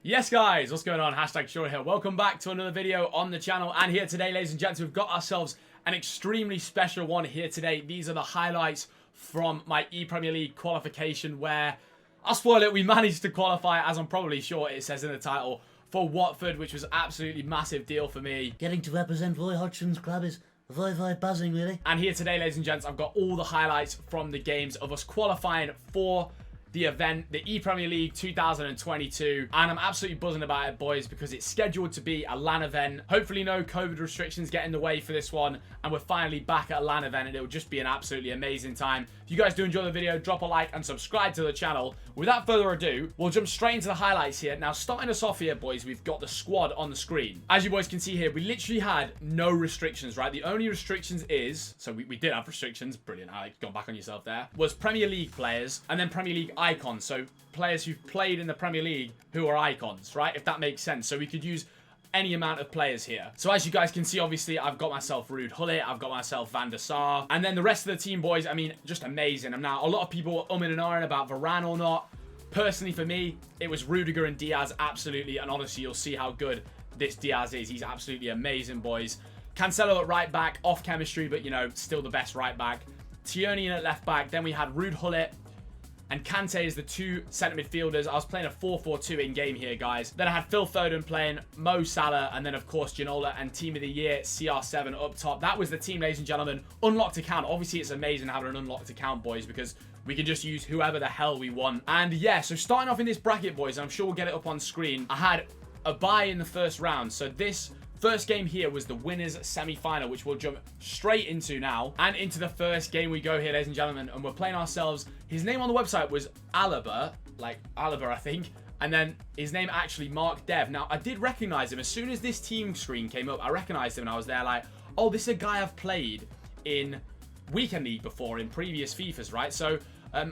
Yes guys, what's going on? Hashtag Short here. Welcome back to another video on the channel. And here today, ladies and gents, we've got ourselves an extremely special one here today. These are the highlights from my ePremierLeague qualification where, I'll spoil it, we managed to qualify, as I'm probably sure it says in the title, for Watford, which was an absolutely massive deal for me. Getting to represent Roy Hodgson's club is very buzzing, really. And here today, ladies and gents, I've got all the highlights from the games of us qualifying for the event, the ePremierLeague 2022, and I'm absolutely buzzing about it, boys, because it's scheduled to be a LAN event. Hopefully no COVID restrictions get in the way for this one, and we're finally back at a LAN event, and it'll just be an absolutely amazing time. If you guys do enjoy the video, drop a like and subscribe to the channel. Without further ado, we'll jump straight into the highlights here. Now, starting us off here, boys, we've got the squad on the screen. As you boys can see here, we literally had no restrictions, right? The only restrictions is, so we did have restrictions, brilliant, Alex, gone back on yourself there, was Premier League players, and then Premier League icons, so players who've played in the Premier League who are icons, right? If that makes sense. So we could use any amount of players here. So as you guys can see, obviously, I've got myself Ruud Gullit, I've got myself Van der Sar, and then the rest of the team, boys, I mean, just amazing. And now, a lot of people are umming and ahhing about Varane or not. Personally, for me, it was Rudiger and Diaz, absolutely, and honestly, you'll see how good this Diaz is. He's absolutely amazing, boys. Cancelo at right back, off chemistry, but, you know, still the best right back. Tierney in at left back. Then we had Ruud Gullit and Kante is the two centre midfielders. I was playing a 4-4-2 in game here, guys. Then I had Phil Foden playing, Mo Salah, and then, of course, Ginola and Team of the Year, CR7 up top. That was the team, ladies and gentlemen. Unlocked account. Obviously, it's amazing having an unlocked account, boys, because we can just use whoever the hell we want. And, yeah, so starting off in this bracket, boys, and I'm sure we'll get it up on screen, I had a bye in the first round. So this first game here was the winners semi-final, which we'll jump straight into now. And into the first game we go here, ladies and gentlemen. And we're playing ourselves. His name on the website was Alaba, like Alaba, I think. And then his name actually Mark Dev. Now, I did recognize him. As soon as this team screen came up, I recognized him. And I was there like, oh, this is a guy I've played in Weekend League before, in previous FIFAs, right? So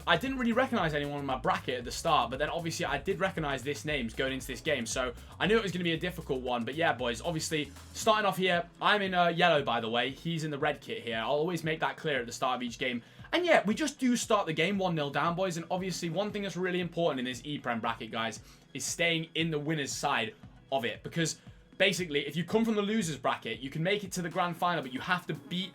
I didn't really recognize anyone in my bracket at the start, but then obviously I did recognize this names going into this game, so I knew it was going to be a difficult one. But yeah, boys, obviously starting off here, I'm in yellow, by the way. He's in the red kit here. I'll always make that clear at the start of each game. And yeah, we just do start the game 1-0 down, boys. And obviously one thing that's really important in this ePrem bracket, guys, is staying in the winner's side of it, because basically if you come from the loser's bracket, you can make it to the grand final, but you have to beat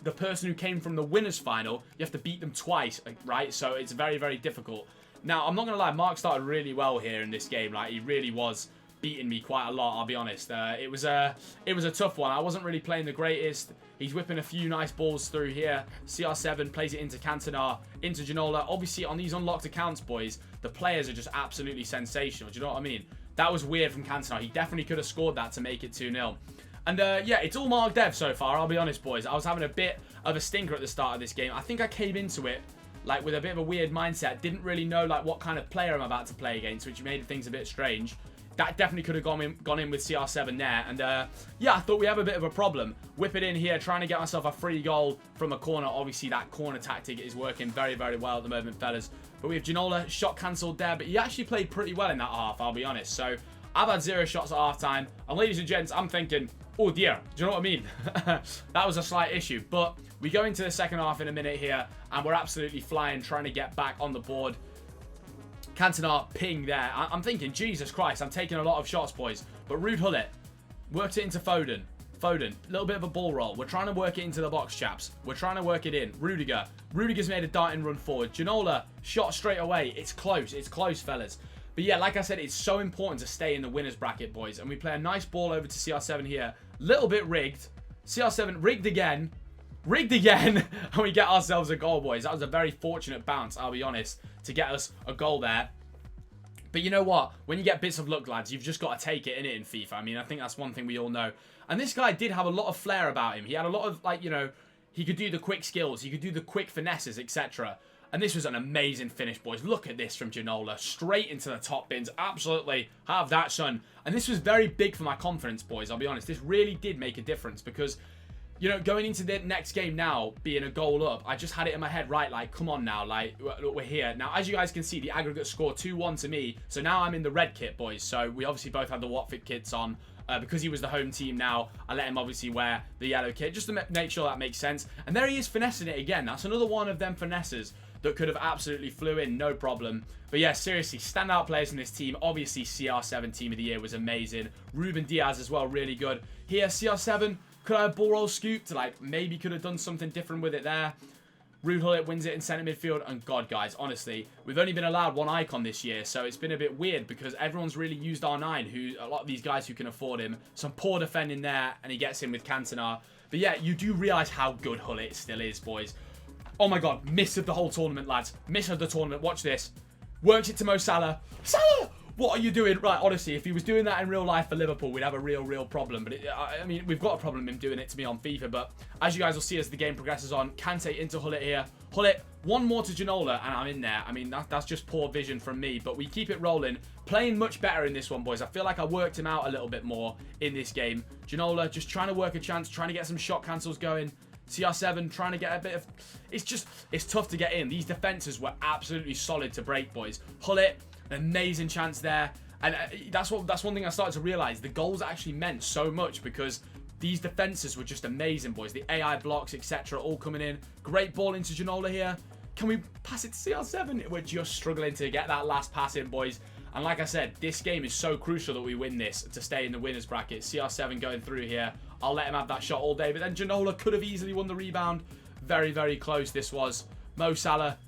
the person who came from the winner's final. You have to beat them twice, right? So it's very, very difficult. Now, I'm not going to lie, Mark started really well here in this game. Like, he really was beating me quite a lot, I'll be honest. It was a tough one. I wasn't really playing the greatest. He's whipping a few nice balls through here. CR7 plays it into Cantona, into Ginola. Obviously, on these unlocked accounts, boys, the players are just absolutely sensational. Do you know what I mean? That was weird from Cantona. He definitely could have scored that to make it 2-0. And yeah, it's all Mark Dev so far, I'll be honest, boys. I was having a bit of a stinker at the start of this game. I think I came into it like with a bit of a weird mindset. Didn't really know like what kind of player I'm about to play against, which made things a bit strange. That definitely could have gone in with CR7 there. And yeah, I thought we have a bit of a problem. Whip it in here, trying to get myself a free goal from a corner. Obviously, that corner tactic is working very, very well at the moment, fellas. But we have Ginola, shot cancelled there. But he actually played pretty well in that half, I'll be honest. So I've had 0 shots at half-time. And ladies and gents, I'm thinking, oh dear, do you know what I mean? That was a slight issue. But we go into the second half in a minute here, and we're absolutely flying, trying to get back on the board. Cantona ping there. I'm thinking, Jesus Christ, I'm taking a lot of shots, boys. But Ruud Gullit worked it into Foden. Foden, a little bit of a ball roll. We're trying to work it into the box, chaps. We're trying to work it in. Rudiger. Rudiger's made a darting run forward. Ginola, shot straight away. It's close. It's close, fellas. But yeah, like I said, it's so important to stay in the winner's bracket, boys. And we play a nice ball over to CR7 here. Little bit rigged. CR7 rigged again. Rigged again. And we get ourselves a goal, boys. That was a very fortunate bounce, I'll be honest, to get us a goal there. But you know what? When you get bits of luck, lads, you've just got to take it, innit, in FIFA. I mean, I think that's one thing we all know. And this guy did have a lot of flair about him. He had a lot of, like, you know, he could do the quick skills. He could do the quick finesses, etc. And this was an amazing finish, boys. Look at this from Ginola. Straight into the top bins. Absolutely have that, son. And this was very big for my confidence, boys. I'll be honest. This really did make a difference because, you know, going into the next game now, being a goal up, I just had it in my head, right, like, come on now, like, look, we're here. Now, as you guys can see, the aggregate score 2-1 to me. So now I'm in the red kit, boys. So we obviously both had the Watford kits on. Because he was the home team now, I let him obviously wear the yellow kit, just to make sure that makes sense. And there he is finessing it again. That's another one of them finesses that could have absolutely flew in, no problem. But yeah, seriously, standout players in this team. Obviously, CR7 Team of the Year was amazing. Ruben Diaz as well, really good. Here, CR7, could I have ball roll scooped? Like, maybe could have done something different with it there. Ruud Gullit wins it in centre midfield. And God, guys, honestly, we've only been allowed one icon this year. So it's been a bit weird because everyone's really used R9, who a lot of these guys who can afford him. Some poor defending there, and he gets in with Cantona. But yeah, you do realise how good Gullit still is, boys. Oh my God, miss of the whole tournament, lads. Miss of the tournament. Watch this. Works it to Mo Salah. Salah! What are you doing? Right, honestly, if he was doing that in real life for Liverpool, we'd have a real problem. But, I mean, we've got a problem him doing it to me on FIFA. But as you guys will see as the game progresses on, Kante into Gullit here. Gullit, one more to Ginola, and I'm in there. I mean, that's just poor vision from me. But we keep it rolling. Playing much better in this one, boys. I feel like I worked him out a little bit more in this game. Ginola just trying to work a chance, trying to get some shot cancels going. CR7 trying to get a bit of... It's tough to get in. These defenses were absolutely solid to break, boys. Gullit, an amazing chance there. And that's one thing I started to realise. The goals actually meant so much because these defenses were just amazing, boys. The AI blocks, etc. all coming in. Great ball into Ginola here. Can we pass it to CR7? We're just struggling to get that last pass in, boys. And like I said, this game is so crucial that we win this to stay in the winners bracket. CR7 going through here. I'll let him have that shot all day. But then Ginola could have easily won the rebound. Very close this was. Mo Salah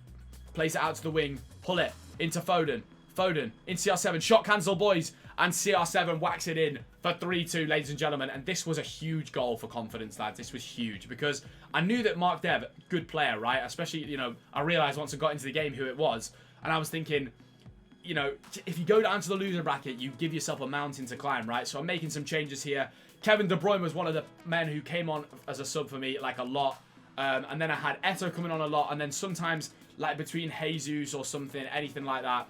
plays it out to the wing. Gullit into Foden. Foden into CR7. Shot cancel, boys. And CR7 whacks it in for 3-2, ladies and gentlemen. And this was a huge goal for confidence, lads. This was huge because I knew that Mark Dev, good player, right? Especially, you know, I realised once I got into the game who it was. And I was thinking... You know, if you go down to the loser bracket, you give yourself a mountain to climb, right? So I'm making some changes here. Kevin De Bruyne was one of the men who came on as a sub for me, like, a lot. And then I had Eto coming on a lot. And then sometimes, like, between Jesus or something, anything like that.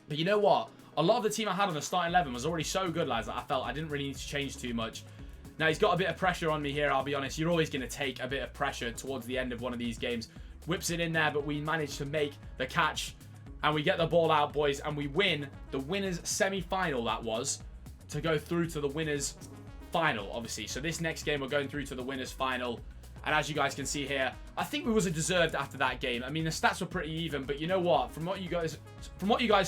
But you know what? A lot of the team I had on the starting 11 was already so good, lads, that I felt I didn't really need to change too much. Now, he's got a bit of pressure on me here, I'll be honest. You're always going to take a bit of pressure towards the end of one of these games. Whips it in there, but we managed to make the catch. And we get the ball out, boys, and we win the winners' semi-final, that was, to go through to the winners' final, obviously. So this next game, we're going through to the winners' final. And as you guys can see here, I think we was a deserved after that game. I mean, the stats were pretty even, but you know what? From what you guys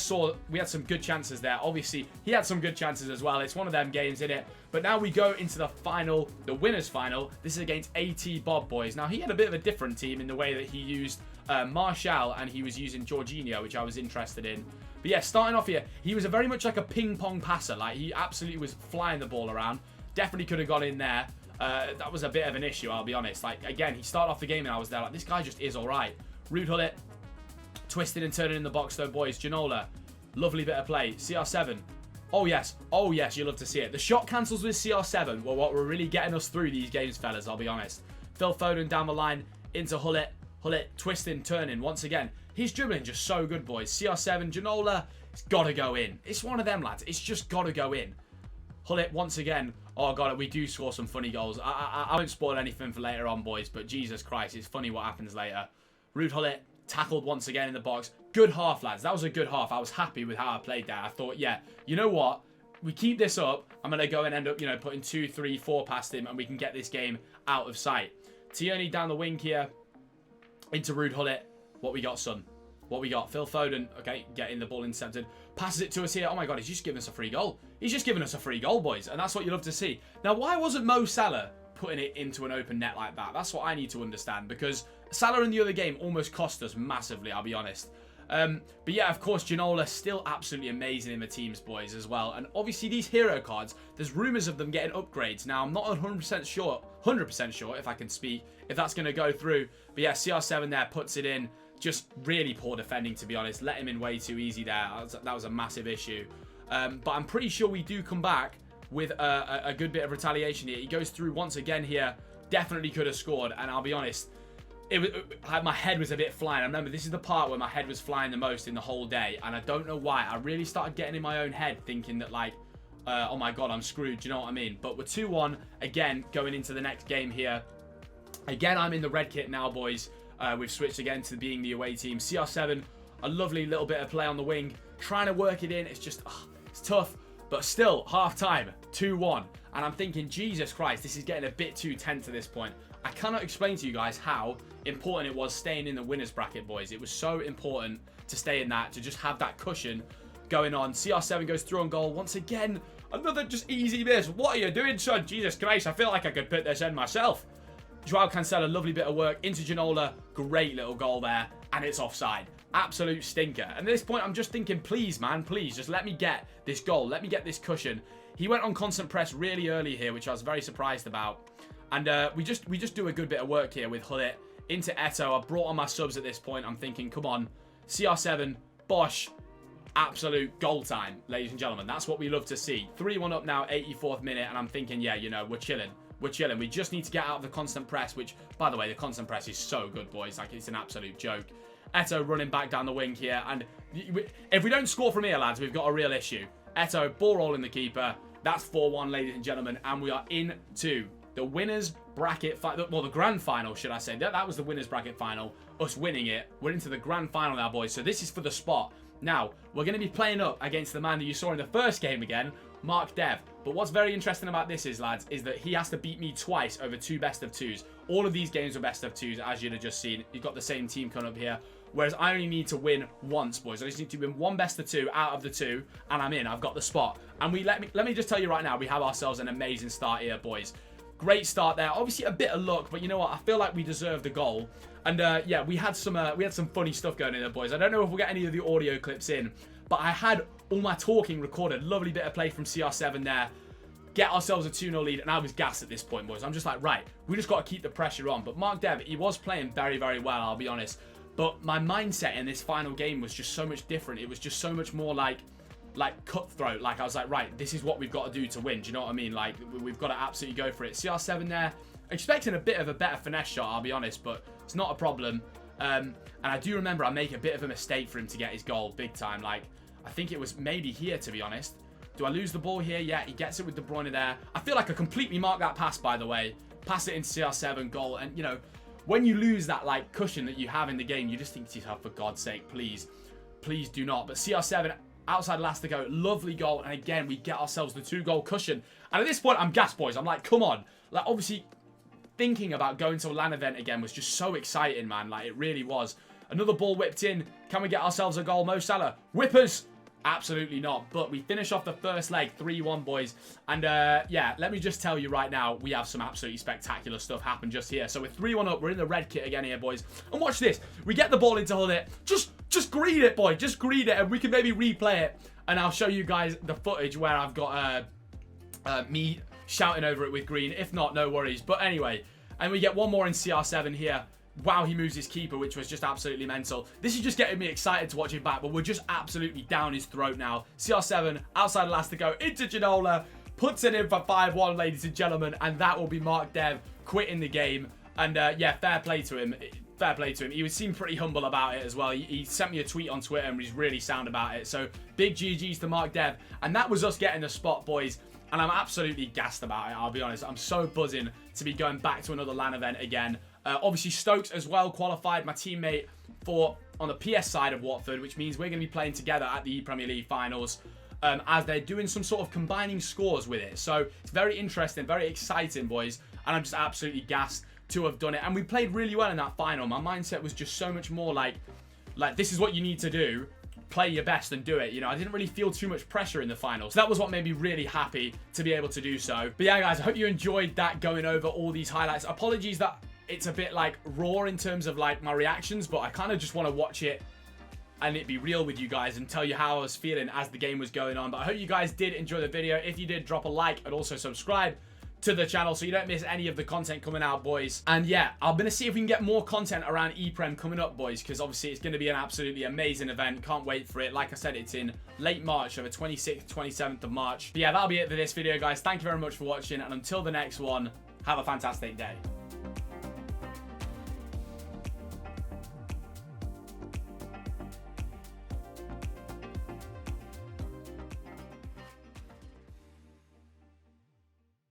saw, we had some good chances there. Obviously, he had some good chances as well. It's one of them games, isn't it? But now we go into the final, the winners' final. This is against AT Bob, boys. Now, he had a bit of a different team in the way that he used Martial, and he was using Jorginho, which I was interested in. But yeah, starting off here, he was very much like a ping-pong passer. Like, he absolutely was flying the ball around. Definitely could have got in there. That was a bit of an issue, I'll be honest. Like, again, he started off the game and I was there like, this guy just is all right. Ruud Gullit, twisting and turning in the box though, boys. Ginola, lovely bit of play. CR7. Oh, yes, you love to see it. The shot cancels with CR7 were what were really getting us through these games, fellas, I'll be honest. Phil Foden down the line into Gullit. Gullit, twisting, turning once again. He's dribbling just so good, boys. CR7, Ginola, it's got to go in. It's one of them, lads. It's just got to go in. Gullit once again. Oh, God, we do score some funny goals. I won't spoil anything for later on, boys, but Jesus Christ, it's funny what happens later. Ruud Gullit tackled once again in the box. Good half, lads. That was a good half. I was happy with how I played there. I thought, yeah, you know what? We keep this up. I'm going to go and end up, you know, putting 2, 3, 4 past him, and we can get this game out of sight. Tierney down the wing here. Into Ruud Gullit. What we got, son? What we got? Phil Foden. Okay, getting the ball intercepted. Passes it to us here. Oh my God, he's just giving us a free goal. He's just giving us a free goal, boys. And that's what you love to see. Now, why wasn't Mo Salah putting it into an open net like that? That's what I need to understand. Because Salah in the other game almost cost us massively, I'll be honest. But yeah, of course, Ginola still absolutely amazing in the teams, boys, as well. And obviously, these hero cards, there's rumours of them getting upgrades. Now, I'm not 100% sure, if I can speak, if that's going to go through. But yeah, CR7 there puts it in. Just really poor defending, to be honest. Let him in way too easy there. That was a massive issue. But I'm pretty sure we do come back with a good bit of retaliation here. He goes through once again here. Definitely could have scored. And I'll be honest, my head was a bit flying. I remember this is the part where my head was flying the most in the whole day. And I don't know why. I really started getting in my own head thinking that, like, oh my God, I'm screwed. Do you know what I mean? But we're 2-1. Again, going into the next game here. Again, I'm in the red kit now, boys. We've switched again to being the away team. CR7, a lovely little bit of play on the wing. Trying to work it in. It's just, it's tough. But still, half-time, 2-1. And I'm thinking, Jesus Christ, this is getting a bit too tense at this point. I cannot explain to you guys how, important it was staying in the winners bracket, boys. It was so important to stay in that, to just have that cushion going on. CR7 goes through on goal once again. Another just easy miss. What are you doing, son? Jesus Christ, I feel like I could put this in myself. Joao Cancelo, lovely bit of work into Ginola. Great little goal there, and it's offside. Absolute stinker. And at this point, I'm just thinking, please, man, please, just let me get this goal. Let me get this cushion. He went on constant press really early here, which I was very surprised about. And we just do a good bit of work here with Gullit into Eto'o. I've brought on my subs at this point. I'm thinking, come on, CR7, Bosch, absolute goal time, ladies and gentlemen. That's what we love to see. 3-1 up now, 84th minute, and I'm thinking, yeah, you know, we're chilling. We're chilling. We just need to get out of the constant press, which, by the way, the constant press is so good, boys. Like, it's an absolute joke. Eto'o running back down the wing here, and if we don't score from here, lads, we've got a real issue. Eto'o, ball rolling the keeper. That's 4-1, ladies and gentlemen, and we are into the winners bracket, well, the grand final, should I say. That was the winners bracket final, us winning it. We're into the grand final now, boys, so this is for the spot. Now, we're going to be playing up against the man that you saw in the first game again, Mark Dev. But what's very interesting about this is, lads, is that he has to beat me twice over 2 best of 2s. All of these games were best of 2s, as you'd have just seen. You've got the same team coming up here. Whereas I only need to win once, boys. I just need to win 1 best of 2 out of the 2, and I'm in. I've got the spot. And let me just tell you right now, we have ourselves an amazing start here, boys. Great start there. Obviously a bit of luck, but you know what? I feel like we deserved a goal. And yeah, we had some funny stuff going in there, boys. I don't know if we'll get any of the audio clips in, but I had all my talking recorded. Lovely bit of play from CR7 there. Get ourselves a 2-0 lead, and I was gassed at this point, boys. I'm just like, right, we just got to keep the pressure on. But Mark Dev, he was playing very, very well, I'll be honest. But my mindset in this final game was just so much different. It was just so much more like cutthroat. Like, I was like, right, this is what we've got to do to win. Do you know what I mean? Like, we've got to absolutely go for it. CR7 there, expecting a bit of a better finesse shot, I'll be honest, but it's not a problem. And I do remember I make a bit of a mistake for him to get his goal big time. Like, I think it was maybe here, to be honest. Do I lose the ball here? Yeah, he gets it with De Bruyne there. I feel like I completely marked that pass, by the way. Pass it into CR7, goal. And, you know, when you lose that, like, cushion that you have in the game, you just think to yourself, for God's sake, please do not. But CR7, outside last to go, lovely goal. And again, we get ourselves the 2-goal cushion. And at this point, I'm gassed, boys. I'm like, come on. Like, obviously, thinking about going to a LAN event again was just so exciting, man. Like, it really was. Another ball whipped in. Can we get ourselves a goal? Mo Salah. Whippers. Absolutely not. But we finish off the first leg 3-1, boys. And yeah, let me just tell you right now, we have some absolutely spectacular stuff happen just here. So we're 3-1 up. We're in the red kit again here, boys. And watch this. We get the ball into Gullit. Just greed it, boy. Just greed it. And we can maybe replay it. And I'll show you guys the footage where I've got me shouting over it with green. If not, no worries. But anyway, and we get one more in CR7 here. Wow, he moves his keeper, which was just absolutely mental. This is just getting me excited to watch it back, but we're just absolutely down his throat now. CR7, outside last to go, into Ginola, puts it in for 5-1, ladies and gentlemen, and that will be Mark Dev quitting the game. And yeah, fair play to him. Fair play to him. He seemed pretty humble about it as well. He sent me a tweet on Twitter, and he's really sound about it. So, big GG's to Mark Dev. And that was us getting the spot, boys. And I'm absolutely gassed about it, I'll be honest. I'm so buzzing to be going back to another LAN event again. Obviously, Stokes as well qualified, my teammate, on the PS side of Watford, which means we're going to be playing together at the ePremierLeague finals as they're doing some sort of combining scores with it. So it's very interesting, very exciting, boys. And I'm just absolutely gassed to have done it. And we played really well in that final. My mindset was just so much more like this is what you need to do. Play your best and do it. You know, I didn't really feel too much pressure in the final. So that was what made me really happy to be able to do so. But yeah, guys, I hope you enjoyed that, going over all these highlights. Apologies that it's a bit like raw in terms of like my reactions, but I kind of just want to watch it and it be real with you guys and tell you how I was feeling as the game was going on. But I hope you guys did enjoy the video. If you did, drop a like and also subscribe to the channel so you don't miss any of the content coming out, boys. And yeah, I'm going to see if we can get more content around ePrem coming up, boys, because obviously it's going to be an absolutely amazing event. Can't wait for it. Like I said, it's in late March, so the 26th, 27th of March. But yeah, that'll be it for this video, guys. Thank you very much for watching, and until the next one, have a fantastic day.